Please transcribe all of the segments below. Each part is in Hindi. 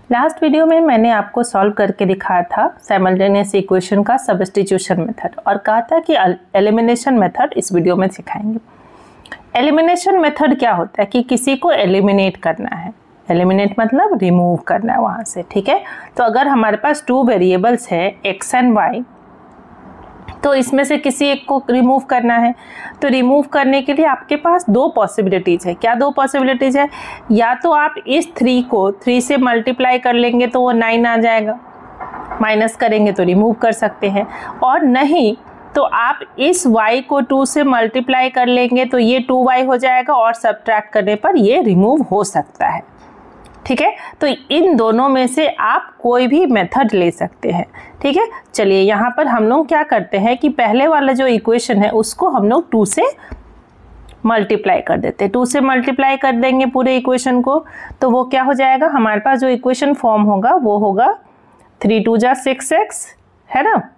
लास्ट वीडियो में मैंने आपको सॉल्व करके दिखाया था साइमल्टेनियस इक्वेशन का सब्स्टिट्यूशन मेथड और कहा था कि एलिमिनेशन मेथड इस वीडियो में सिखाएंगे। एलिमिनेशन मेथड क्या होता है कि किसी को एलिमिनेट करना है। एलिमिनेट मतलब रिमूव करना है वहाँ से, ठीक है। तो अगर हमारे पास 2 वेरिएबल्स है x एंड y, तो इसमें से किसी एक को रिमूव करना है। तो रिमूव करने के लिए आपके पास 2 पॉसिबिलिटीज़ है। क्या 2 पॉसिबिलिटीज़ है? या तो आप इस 3 को 3 से मल्टीप्लाई कर लेंगे तो वो 9 आ जाएगा, माइनस करेंगे तो रिमूव कर सकते हैं, और नहीं तो आप इस y को 2 से मल्टीप्लाई कर लेंगे तो ये 2y हो जाएगा और सब्ट्रैक्ट करने पर ये रिमूव हो सकता है, ठीक है। तो इन दोनों में से आप कोई भी मेथड ले सकते हैं, ठीक है। चलिए यहाँ पर हम लोग क्या करते हैं कि पहले वाला जो इक्वेशन है उसको हम लोग 2 से मल्टीप्लाई कर देते हैं। 2 से मल्टीप्लाई कर देंगे पूरे इक्वेशन को, तो वो क्या हो जाएगा, हमारे पास जो इक्वेशन फॉर्म होगा वो होगा 3 2 जा 6x, है ना।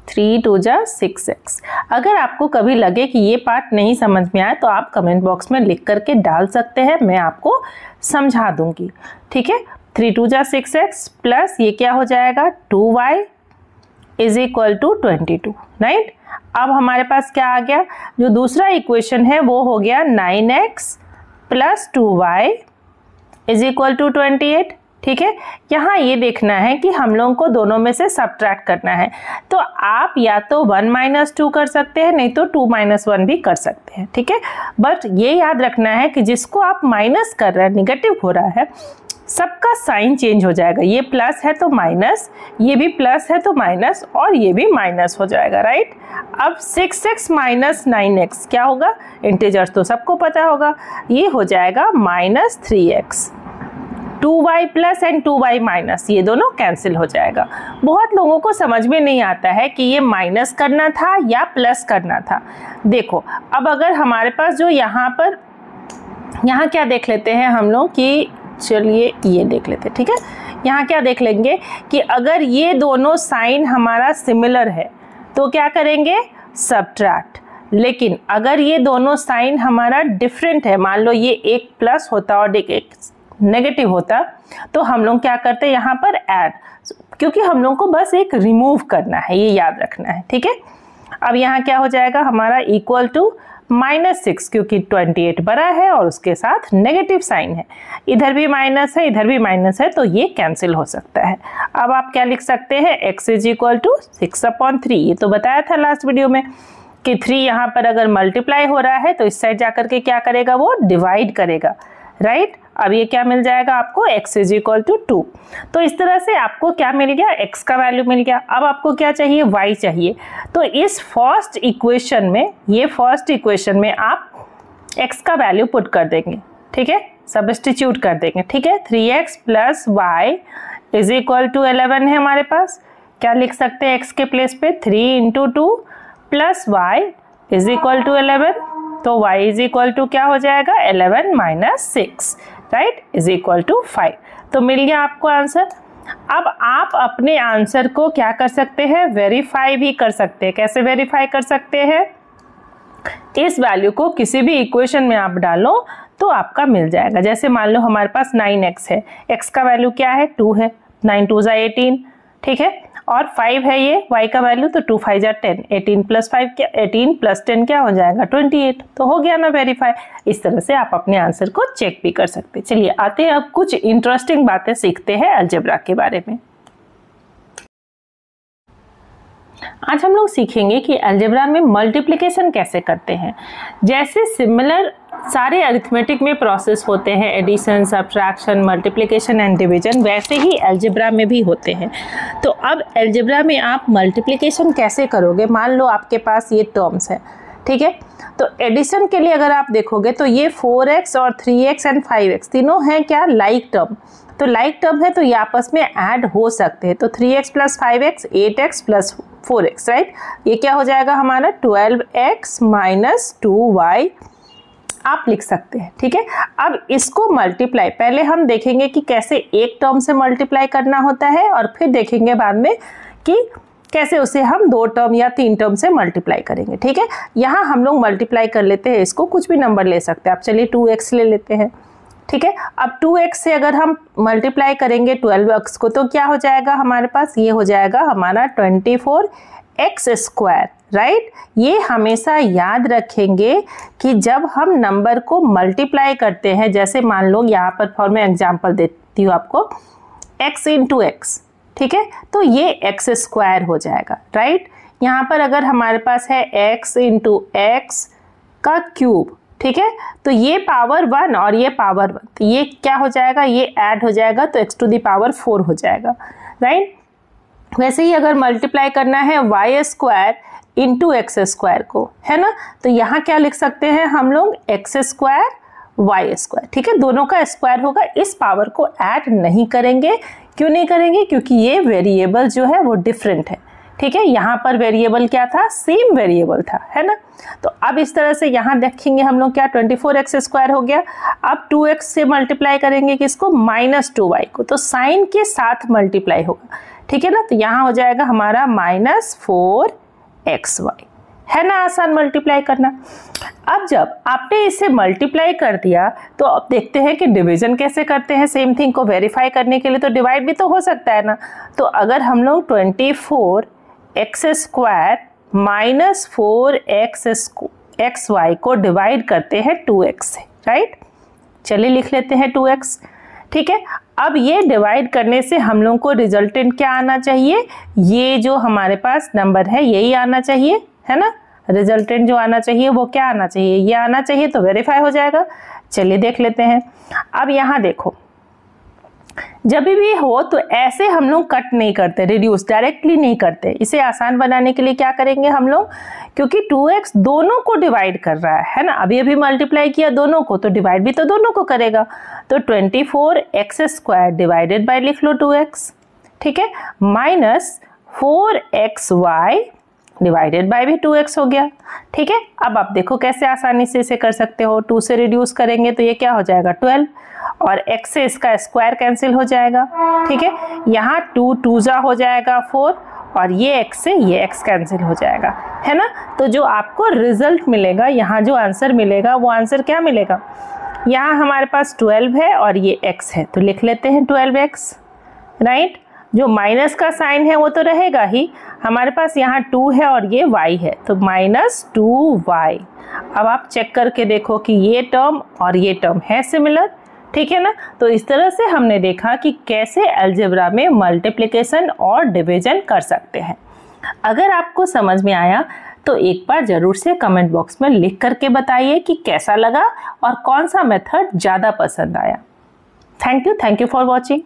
3 2 जा 6x। अगर आपको कभी लगे कि ये पार्ट नहीं समझ में आए तो आप कमेंट बॉक्स में लिख करके डाल सकते हैं, मैं आपको समझा दूंगी, ठीक है। 3 2 जा 6x प्लस ये क्या हो जाएगा 2y is equal to 22, right. अब हमारे पास क्या आ गया, जो दूसरा इक्वेशन है वो हो गया 9x plus 2y is equal to 28, ठीक है। यहाँ ये देखना है कि हम लोगों को दोनों में से सब्ट्रैक्ट करना है, तो आप या तो 1 - 2 कर सकते हैं, नहीं तो 2 - 1 भी कर सकते हैं, ठीक है। बट ये याद रखना है कि जिसको आप माइनस कर रहे हैं, निगेटिव हो रहा है, सबका साइन चेंज हो जाएगा। ये प्लस है तो माइनस, ये भी प्लस है तो माइनस, और ये भी माइनस हो जाएगा, राइट। अब 6x माइनस 9x क्या होगा, इंटीजर्स तो सबको पता होगा, ये हो जाएगा -3x। 2y plus and 2y minus, ये दोनों कैंसिल हो जाएगा। बहुत लोगों को समझ में नहीं आता है कि ये माइनस करना था या प्लस करना था। देखो अब अगर हमारे पास जो यहाँ क्या देख लेते हैं हम लोग कि, चलिए ये देख लेते हैं, ठीक है। यहाँ क्या देख लेंगे कि अगर ये दोनों साइन हमारा सिमिलर है तो क्या करेंगे, सब्ट्रैक्ट। लेकिन अगर ये दोनों साइन हमारा डिफरेंट है, मान लो ये एक प्लस होता और एक नेगेटिव होता, तो हम लोग क्या करते हैं यहाँ पर ऐड, क्योंकि हम लोग को बस एक रिमूव करना है, ये याद रखना है, ठीक है। अब यहाँ क्या हो जाएगा हमारा इक्वल टू -6, क्योंकि 28 बड़ा है और उसके साथ नेगेटिव साइन है, इधर भी माइनस है इधर भी माइनस है, तो ये कैंसिल हो सकता है। अब आप क्या लिख सकते हैं, x इज इक्वल टू 6/3। ये तो बताया था लास्ट वीडियो में कि 3 यहाँ पर अगर मल्टीप्लाई हो रहा है तो इस साइड जाकर के क्या करेगा, वो डिवाइड करेगा, राइट। अब ये क्या मिल जाएगा आपको, x इज इक्वल टू 2। तो इस तरह से आपको क्या मिल गया, x का वैल्यू मिल गया। अब आपको क्या चाहिए, y चाहिए। तो इस फर्स्ट इक्वेशन में, ये फर्स्ट इक्वेशन में आप x का वैल्यू पुट कर देंगे, ठीक है, सब्स्टिट्यूट कर देंगे, ठीक है। 3x plus y is equal to 11 है हमारे पास। क्या लिख सकते हैं x के प्लेस पे, 3 × 2 plus y is equal to 11, तो y इज इक्वल टू क्या हो जाएगा, 11 - 6, राइट, इज इक्वल टू 5। तो मिल गया आपको आंसर। अब आप अपने आंसर को क्या कर सकते हैं, वेरीफाई भी कर सकते हैं। कैसे वेरीफाई कर सकते हैं, इस वैल्यू को किसी भी इक्वेशन में आप डालो तो आपका मिल जाएगा। जैसे मान लो हमारे पास 9x है, x का वैल्यू क्या है, 2 है, 9 2 जा 18, ठीक है, और 5 है ये y का वैल्यू, तो 2 5 जा 10, 18 प्लस 5 क्या, 18 प्लस 10 क्या हो जाएगा, 28। तो हो गया ना वेरीफाई। इस तरह से आप अपने आंसर को चेक भी कर सकते हैं। चलिए आते हैं अब कुछ इंटरेस्टिंग बातें सीखते हैं अलजेब्रा के बारे में। आज हम लोग सीखेंगे कि अलजेब्रा में मल्टीप्लिकेशन कैसे करते हैं। जैसे सिमिलर सारे अरिथमेटिक में प्रोसेस होते हैं, addition, subtraction, multiplication and division, वैसे ही अलजेब्रा में भी होते हैं। तो अब अलजेब्रा में आप मल्टीप्लिकेशन कैसे करोगे, मान लो आपके पास ये टर्म्स है, ठीक है। तो एडिशन के लिए अगर आप देखोगे तो ये 4x और 3x एंड 5x तीनों हैं क्या, लाइक टर्म। तो लाइक टर्म है तो ये आपस में ऐड हो सकते हैं। तो 3x plus 5x 8x plus 4x, right. ये क्या हो जाएगा हमारा 12x माइनस 2y आप लिख सकते हैं, ठीक है। अब इसको मल्टीप्लाई, पहले हम देखेंगे कि कैसे एक टर्म से मल्टीप्लाई करना होता है, और फिर देखेंगे बाद में कि कैसे उसे हम 2 टर्म या 3 टर्म से मल्टीप्लाई करेंगे, ठीक है। यहाँ हम लोग मल्टीप्लाई कर लेते हैं इसको, कुछ भी नंबर ले सकते हैं आप। चलिए 2x ले लेते हैं, ठीक है। अब 2x से अगर हम मल्टीप्लाई करेंगे 12x को तो क्या हो जाएगा हमारे पास, ये हो जाएगा हमारा 24x स्क्वायर, राइट। ये हमेशा याद रखेंगे कि जब हम नंबर को मल्टीप्लाई करते हैं, जैसे मान लो यहाँ पर फॉर मैं एग्जांपल देती हूँ आपको, x इंटू एक्स, ठीक है, तो ये x स्क्वायर हो जाएगा, राइट। यहाँ पर अगर हमारे पास है x इंटू एक्स का क्यूब, ठीक है, तो ये पावर 1 और ये पावर 1, तो ये क्या हो जाएगा, ये ऐड हो जाएगा तो x टू द पावर 4 हो जाएगा, राइट। वैसे ही अगर मल्टीप्लाई करना है y square into x square को, है ना, तो यहाँ क्या लिख सकते हैं हम लोग, एक्स स्क्वायर वाई स्क्वायर, ठीक है, दोनों का स्क्वायर होगा। इस पावर को ऐड नहीं करेंगे, क्यों नहीं करेंगे, क्योंकि ये वेरिएबल जो है वो डिफरेंट है, ठीक है। यहाँ पर वेरिएबल क्या था, सेम वेरिएबल था, है ना। तो अब इस तरह से यहाँ देखेंगे हम लोग क्या, 24x स्क्वायर हो गया। अब 2x से मल्टीप्लाई करेंगे किसको, -2y को, तो साइन के साथ मल्टीप्लाई होगा, ठीक है ना। तो यहाँ हो जाएगा हमारा -4xy, है ना, आसान मल्टीप्लाई करना। अब जब आपने इसे मल्टीप्लाई कर दिया तो अब देखते हैं कि डिवीजन कैसे करते हैं। सेम थिंग को वेरीफाई करने के लिए तो डिवाइड भी तो हो सकता है ना। तो अगर हम लोग 24x स्क्वायर -4xy को डिवाइड करते हैं 2x से, राइट, चलिए लिख लेते हैं 2x, ठीक है। अब ये डिवाइड करने से हम लोग को रिजल्टेंट क्या आना चाहिए, ये जो हमारे पास नंबर है यही आना चाहिए, है ना। रिजल्टेंट जो आना चाहिए वो क्या आना चाहिए, ये आना चाहिए, तो वेरीफाई हो जाएगा। चलिए देख लेते हैं। अब यहाँ देखो, जब भी हो तो ऐसे हम लोग कट नहीं करते, रिड्यूस डायरेक्टली नहीं करते। इसे आसान बनाने के लिए क्या करेंगे हम लोग, क्योंकि 2x दोनों को डिवाइड कर रहा है ना, अभी अभी मल्टीप्लाई किया दोनों को, तो डिवाइड भी तो दोनों को करेगा। तो 24x स्क्वायर डिवाइडेड बाय लिख लो 2x, ठीक है, -4xy डिवाइडेड बाय भी 2x हो गया, ठीक है। अब आप देखो कैसे आसानी से इसे कर सकते हो, 2 से रिड्यूस करेंगे तो ये क्या हो जाएगा 12, और x से इसका स्क्वायर कैंसिल हो जाएगा, ठीक है। यहाँ 2 2 हो जाएगा 4, और ये x से ये x कैंसिल हो जाएगा, है ना। तो जो आपको रिजल्ट मिलेगा, यहाँ जो आंसर मिलेगा वो आंसर क्या मिलेगा, यहाँ हमारे पास 12 है और ये x है, तो लिख लेते हैं 12x, राइट। जो माइनस का साइन है वो तो रहेगा ही, हमारे पास यहाँ 2 है और ये y है, तो -2y। अब आप चेक करके देखो कि ये टर्म और ये टर्म है सिमिलर, ठीक है ना। तो इस तरह से हमने देखा कि कैसे अलजेब्रा में मल्टीप्लिकेशन और डिवीजन कर सकते हैं। अगर आपको समझ में आया तो एक बार ज़रूर से कमेंट बॉक्स में लिख करके बताइए कि कैसा लगा और कौन सा मेथड ज़्यादा पसंद आया। Thank you for watching.